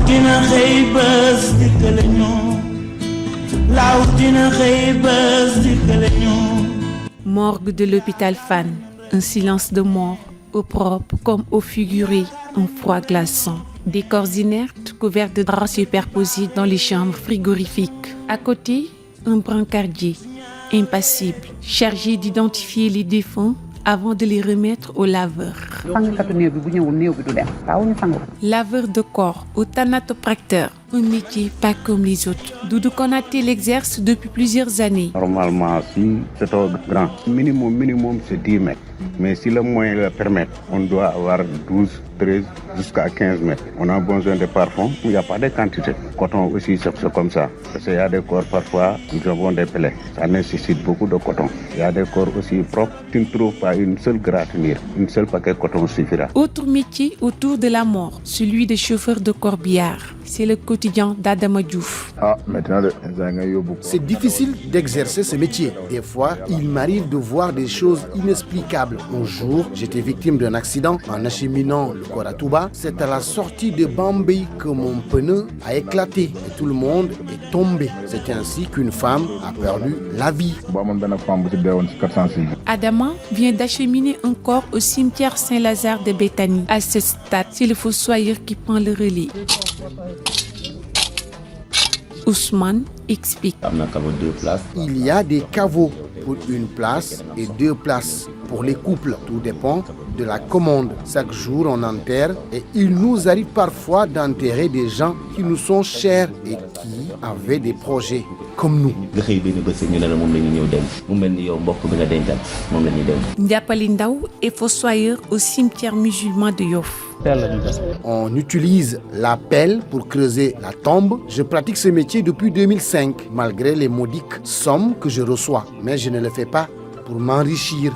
dina xëy bés dikkale ñu laaw dina xëy bés dikkale ñu. Morgue de l'hôpital Fann, un silence de mort, au propre comme au figuré, un froid glaçant. Des corps inertes couverts de draps superposés dans les chambres frigorifiques. À côté, un brancardier, impassible, chargé d'identifier les défunts avant de les remettre au laveur. Laveur de corps ou thanatopracteur, un métier pas comme les autres. Doudou Konaté l'exerce depuis plusieurs années. Normalement, si c'est trop grand, minimum c'est 10 mètres. Mais si le moyen le permet, on doit avoir 12, 13 jusqu'à 15 mètres. On a besoin de parfums, il n'y a pas de quantité. Coton aussi, c'est comme ça. Parce qu'il y a des corps, parfois, nous avons des plaies. Ça nécessite beaucoup de coton. Il y a des corps aussi propres. Tu ne trouves pas une seule gratinure. Une seule paquet de coton suffira. Autre métier autour de la mort, celui de chauffeur de corbillard. C'est le quotidien d'Adama Diouf. C'est difficile d'exercer ce métier. Des fois, il m'arrive de voir des choses inexplicables. Un jour, j'étais victime d'un accident en acheminant le corps à Touba. C'est à la sortie de Bambey que mon pneu a éclaté et tout le monde est tombé. C'est ainsi qu'une femme a perdu la vie. Adama vient d'acheminer un corps au cimetière Saint-Lazare de Béthanie. À ce stade, c'est le fossoyeur qui prend le relais. Ousmane explique. Il y a des caveaux pour une place et 2 places pour les couples. Tout dépend de la commande. Chaque jour, on enterre et il nous arrive parfois d'enterrer des gens qui nous sont chers et qui avaient des projets comme nous. Ndiapali Ndaw est fossoyeur au cimetière musulman de Yoff. On utilise la pelle pour creuser la tombe. Je pratique ce métier depuis 2005, malgré les modiques sommes que je reçois. Mais je ne le fais pas pour m'enrichir.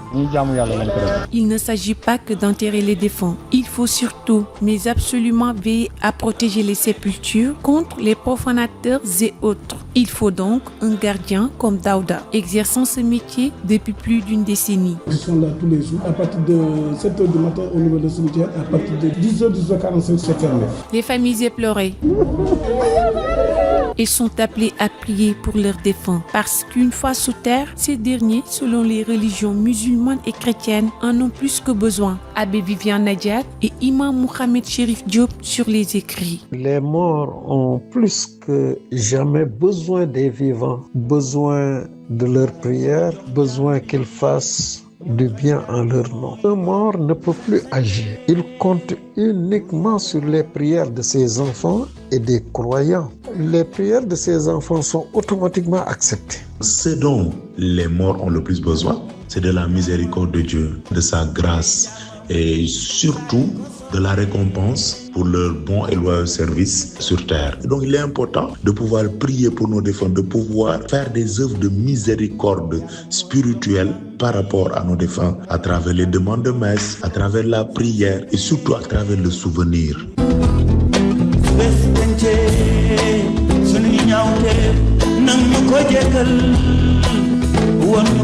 Il ne s'agit pas que d'enterrer les défunts. Il faut surtout, mais absolument veiller à protéger les sépultures contre les profanateurs et autres. Il faut donc un gardien comme Daouda, exerçant ce métier depuis plus d'une décennie. Ils sont là tous les jours. À partir de 7h du matin au niveau du cimetière, à partir de 10h, 10h45, c'est fermé. Les familles éplorées et sont appelés à prier pour leurs défunts parce qu'une fois sous terre, ces derniers, selon les religions musulmanes et chrétiennes, en ont plus que besoin. Abbé Viviane Nadiat et Imam Mohamed Chérif Diop sur les écrits. Les morts ont plus que jamais besoin des vivants, besoin de leurs prières, besoin qu'ils fassent du bien en leur nom. Un mort ne peut plus agir. Il compte uniquement sur les prières de ses enfants et des croyants. Les prières de ses enfants sont automatiquement acceptées. Ce dont les morts ont le plus besoin, c'est de la miséricorde de Dieu, de sa grâce et surtout de la récompense pour leur bon et loyal service sur terre. Et donc il est important de pouvoir prier pour nos défunts, de pouvoir faire des œuvres de miséricorde spirituelle par rapport à nos défunts, à travers les demandes de messe, à travers la prière et surtout à travers le souvenir. Nang ko jégal won ñu